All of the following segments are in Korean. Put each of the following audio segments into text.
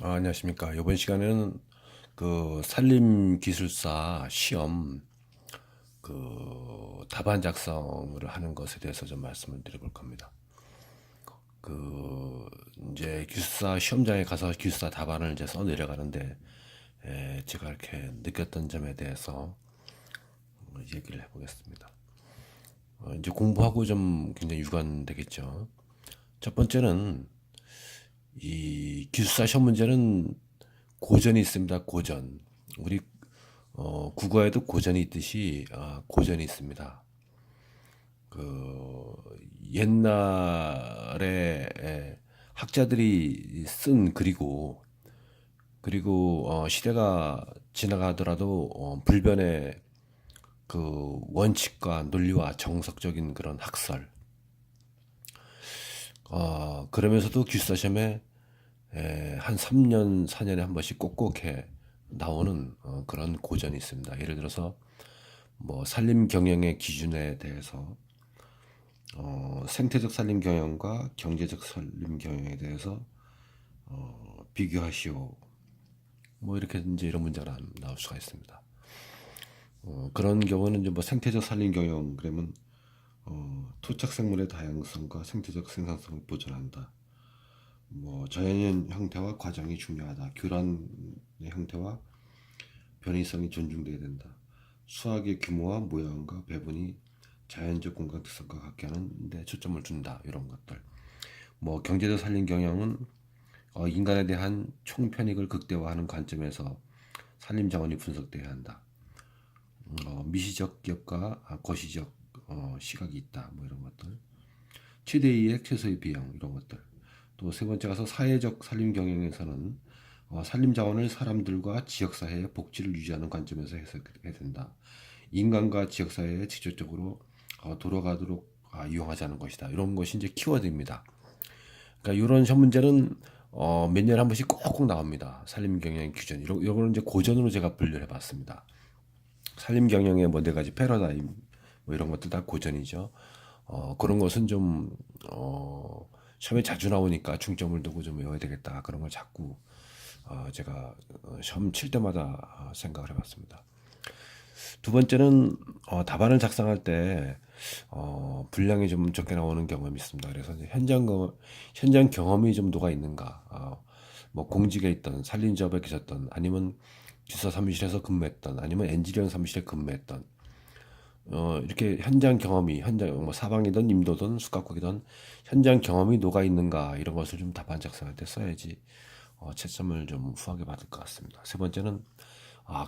안녕하십니까. 이번 시간에는 그 산림기술사 시험 답안 작성을 하는 것에 대해서 좀 말씀을 드려볼 겁니다. 그 이제 기술사 시험장에 가서 기술사 답안을 이제 써 내려가는데 제가 이렇게 느꼈던 점에 대해서 얘기를 해보겠습니다. 이제 공부하고 좀 굉장히 유관되겠죠. 첫 번째는 이 기술사 시험 문제는 고전이 있습니다. 고전. 우리 국어에도 고전이 있듯이 고전이 있습니다. 그 옛날에 학자들이 쓴 글이고 그리고 시대가 지나가더라도 불변의 그 원칙과 논리와 정석적인 그런 학설. 그러면서도 기숙사 시험에 한 3년, 4년에 한 번씩 꼭꼭 나오는 그런 고전이 있습니다. 예를 들어서 뭐 산림 경영의 기준에 대해서 생태적 산림 경영과 경제적 산림 경영에 대해서 비교하시오. 뭐 이렇게 이제 이런 문제가 나올 수가 있습니다. 그런 경우는 이제 뭐 생태적 산림 경영 그러면 토착 생물의 다양성과 생태적 생산성을 보존한다. 뭐 자연의 형태와 과정이 중요하다. 교란의 형태와 변이성이 존중돼야 된다. 수학의 규모와 모양과 배분이 자연적 공간 특성과 같게 하는 데 초점을 준다. 이런 것들. 뭐 경제적 산림 경영은 인간에 대한 총편익을 극대화하는 관점에서 산림 자원이 분석돼야 한다. 미시적 기업과 거시적 시각이 있다. 뭐 이런 것들. 최대 이익, 최소의 비용 이런 것들. 또 세 번째 가서 사회적 산림 경영에서는 산림 자원을 사람들과 지역사회의 복지를 유지하는 관점에서 해석해야 된다. 인간과 지역사회에 직접적으로 돌아가도록 이용하자는 것이다. 이런 것이 이제 키워드입니다. 그러니까 이런 시험 문제는 몇 년에 한 번씩 꼭꼭 나옵니다. 산림 경영 규정 이거는 이제 고전으로 제가 분류를 해봤습니다. 산림 경영의 뭐 네 가지 패러다임 뭐 이런 것들 다 고전이죠. 그런 것은 좀 시험에 자주 나오니까 중점을 두고 좀 외워야 되겠다 그런 걸 자꾸 제가 시험 칠 때마다 생각을 해봤습니다. 두 번째는 답안을 작성할 때 분량이 좀 적게 나오는 경험이 있습니다. 그래서 이제 현장 경험이 좀 녹아 있는가, 뭐 공직에 있던 산림조합에 계셨던 아니면 주사 사무실에서 근무했던 아니면 엔지니어링 사무실에 근무했던 이렇게 현장 경험이 현장 뭐 사방이든 임도든 숙각국이든 현장 경험이 녹아 있는가 이런 것을 좀 답안 작성할 때 써야지 채점을 좀 후하게 받을 것 같습니다. 세 번째는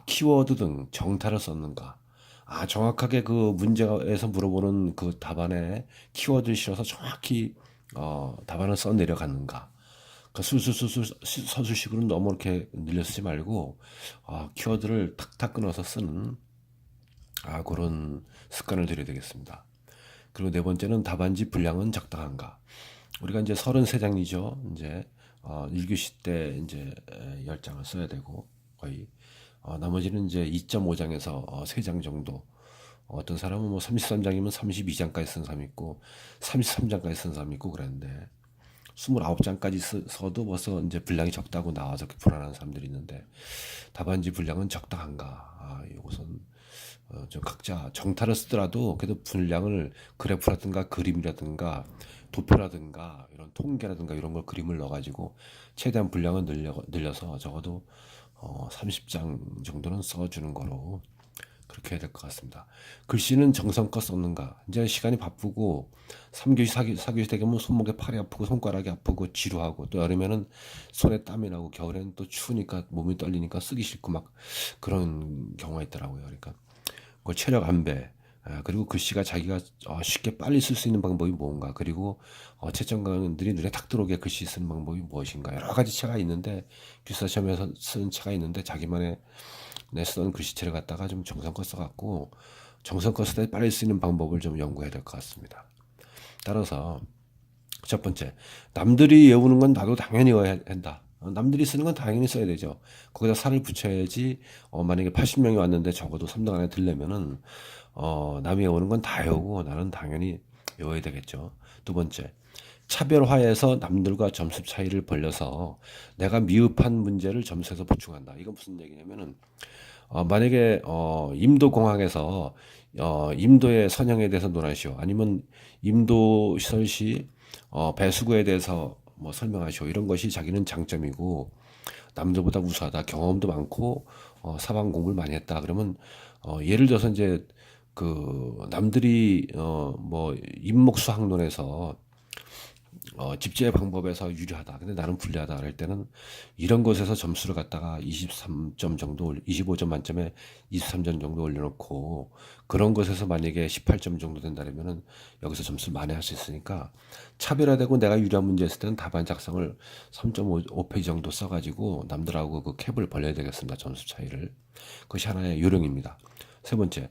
키워드 등 정타를 썼는가. 정확하게 그 문제에서 물어보는 그 답안에 키워드를 실어서 정확히 답안을 써 내려갔는가. 그 술술술술 서술식으로 너무 이렇게 늘려 쓰지 말고 키워드를 탁탁 끊어서 쓰는 그런 습관을 들여야 되겠습니다. 그리고 네 번째는 답안지 분량은 적당한가. 우리가 이제 33장이죠. 이제 1교시 때 이제 10장을 써야 되고 거의 나머지는 이제 2.5장에서 3장 정도. 어떤 사람은 뭐 33장이면 32장까지 쓴 사람이 있고 33장까지 쓴 사람이 있고 그랬는데 29장까지 써도 벌써 이제 분량이 적다고 나와서 불안한 사람들이 있는데 답안지 분량은 적당한가? 이것은 좀 각자 정타를 쓰더라도 그래도 분량을 그래프라든가 그림이라든가 도표라든가 이런 통계라든가 이런 걸 그림을 넣어가지고 최대한 분량을 늘려서 적어도 30장 정도는 써주는 거로 그렇게 해야 될 것 같습니다. 글씨는 정성껏 썼는가? 이제 시간이 바쁘고 3교시, 4교시 되면 손목에 팔이 아프고 손가락이 아프고 지루하고 또 여름에는 손에 땀이 나고 겨울에는 또 추우니까 몸이 떨리니까 쓰기 싫고 막 그런 경우가 있더라고요. 그러니까 그 체력 안배 그리고 글씨가 자기가 쉽게 빨리 쓸 수 있는 방법이 뭔가 그리고 채점관들이 눈에 탁 들어오게 글씨 쓰는 방법이 무엇인가 여러 가지 체가 있는데 기숙사 시험에서 쓰는 체가 있는데 자기만의 내 쓰던 글씨체를 갖다가 좀 정성껏 써갖고 정성껏 쓸 때 빨리 쓰는 방법을 좀 연구해야 될 것 같습니다. 따라서 첫 번째, 남들이 외우는 건 나도 당연히 외워야 한다. 남들이 쓰는 건 당연히 써야 되죠. 거기다 살을 붙여야지 만약에 80명이 왔는데 적어도 3등 안에 들려면은 남이 외우는 건 다 외우고 나는 당연히 외워야 되겠죠. 두 번째, 차별화해서 남들과 점수 차이를 벌려서 내가 미흡한 문제를 점수에서 보충한다. 이건 무슨 얘기냐면은 만약에 임도공항에서 임도의 선형에 대해서 논하시오. 아니면 임도 시설시 배수구에 대해서 뭐 설명하시오. 이런 것이 자기는 장점이고 남들보다 우수하다. 경험도 많고 사방 공부를 많이 했다. 그러면 예를 들어서 이제 그 남들이 뭐 인목수학론에서 집제 방법에서 유리하다. 근데 나는 불리하다. 그럴 때는 이런 것에서 점수를 갖다가 23점 정도, 25점 만점에 23점 정도 올려놓고 그런 것에서 만약에 18점 정도 된다면은 여기서 점수를 만회할 수 있으니까 차별화되고 내가 유리한 문제 있을 때는 답안 작성을 3.5페이지 정도 써가지고 남들하고 그 캡을 벌려야 되겠습니다. 점수 차이를. 그것이 하나의 요령입니다. 세 번째,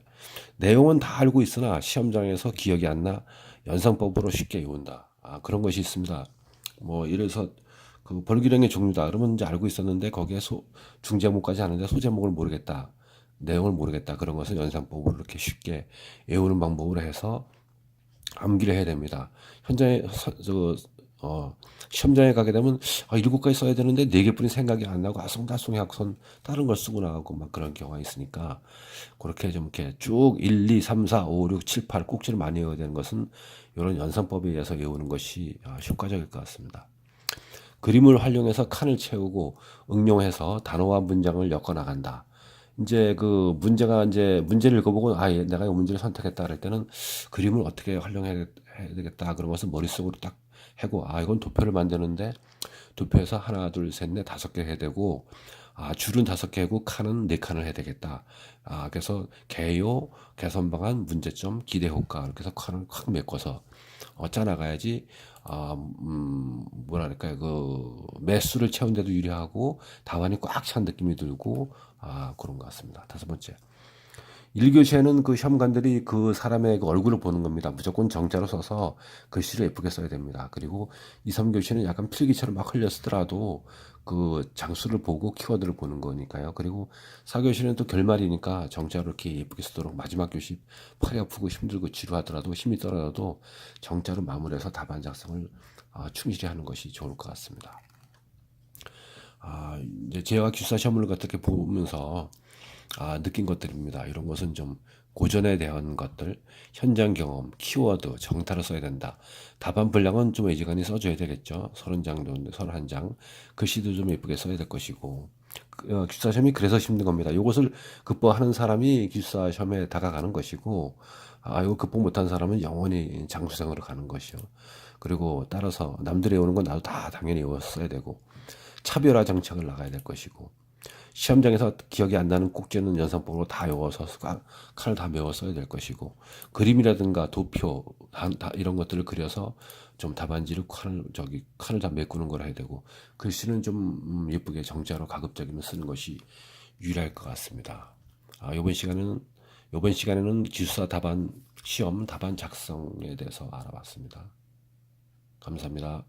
내용은 다 알고 있으나 시험장에서 기억이 안 나 연상법으로 쉽게 외운다. 그런 것이 있습니다. 뭐 이래서 그 벌기령의 종류다. 그러면 이제 알고 있었는데 거기에 중제목까지 하는데 소제목을 모르겠다. 내용을 모르겠다. 그런 것은 연상법으로 이렇게 쉽게 외우는 방법으로 해서 암기를 해야 됩니다. 현장에 시험장에 가게 되면 7가지 써야 되는데 4개뿐이 생각이 안 나고 아송다송하고선 다른 걸 쓰고 나가고 막 그런 경우가 있으니까 그렇게 좀 이렇게 쭉 1, 2, 3, 4, 5, 6, 7, 8 꼭지를 많이 외워야 되는 것은 이런 연산법에 의해서 외우는 것이 효과적일 것 같습니다. 그림을 활용해서 칸을 채우고 응용해서 단어와 문장을 엮어 나간다. 이제 그 문제가 이제 문제를 읽어보고 내가 이 문제를 선택했다 할 때는 그림을 어떻게 활용해야 되겠다 그런 것을 머릿속으로 딱 하고 이건 도표를 만드는데 도표에서 하나 둘 셋 넷 5개 해야 되고 줄은 5개 하고 칸은 4칸을 해야 되겠다. 그래서 개요, 개선 방안, 문제점, 기대 효과 이렇게 해서 칸을 확 메꿔서 짜나가야지. 뭐랄까요, 그 매수를 채운데도 유리하고 답안이 꽉 찬 느낌이 들고 그런 것 같습니다. 5번째. 1교시에는 그 시험관들이 그 사람의 그 얼굴을 보는 겁니다. 무조건 정자로 써서 글씨를 예쁘게 써야 됩니다. 그리고 2, 3교시는 약간 필기처럼 막 흘려 쓰더라도 그 장수를 보고 키워드를 보는 거니까요. 그리고 4교시는 또 결말이니까 정자로 이렇게 예쁘게 쓰도록 마지막 교시 팔이 아프고 힘들고 지루하더라도 힘이 떨어져도 정자로 마무리해서 답안 작성을 충실히 하는 것이 좋을 것 같습니다. 이제 제가 기숙사 시험을 어떻게 보면서 느낀 것들입니다. 이런 것은 좀 고전에 대한 것들, 현장 경험, 키워드, 정타를 써야 된다. 답안 분량은 좀 애지간히 써줘야 되겠죠. 30장 정도, 31장. 글씨도 좀 예쁘게 써야 될 것이고. 기숙사 시험이 그래서 힘든 겁니다. 이것을 극복하는 사람이 기숙사 시험에 다가가는 것이고, 이거 극복 못한 사람은 영원히 장수생으로 가는 것이요. 그리고 따라서 남들이 오는 건 나도 다 당연히 외웠어야 되고, 차별화 정책을 나가야 될 것이고, 시험장에서 기억이 안 나는 꼭지는 연산법으로 다 외워서 칸을 다 메워 써야 될 것이고 그림이라든가 도표 이런 것들을 그려서 좀 답안지를 칸을 다 메꾸는 걸 해야 되고 글씨는 좀 예쁘게 정자로 가급적이면 쓰는 것이 유리할 것 같습니다. 이번 시간에는 기숙사 시험 답안 작성에 대해서 알아봤습니다. 감사합니다.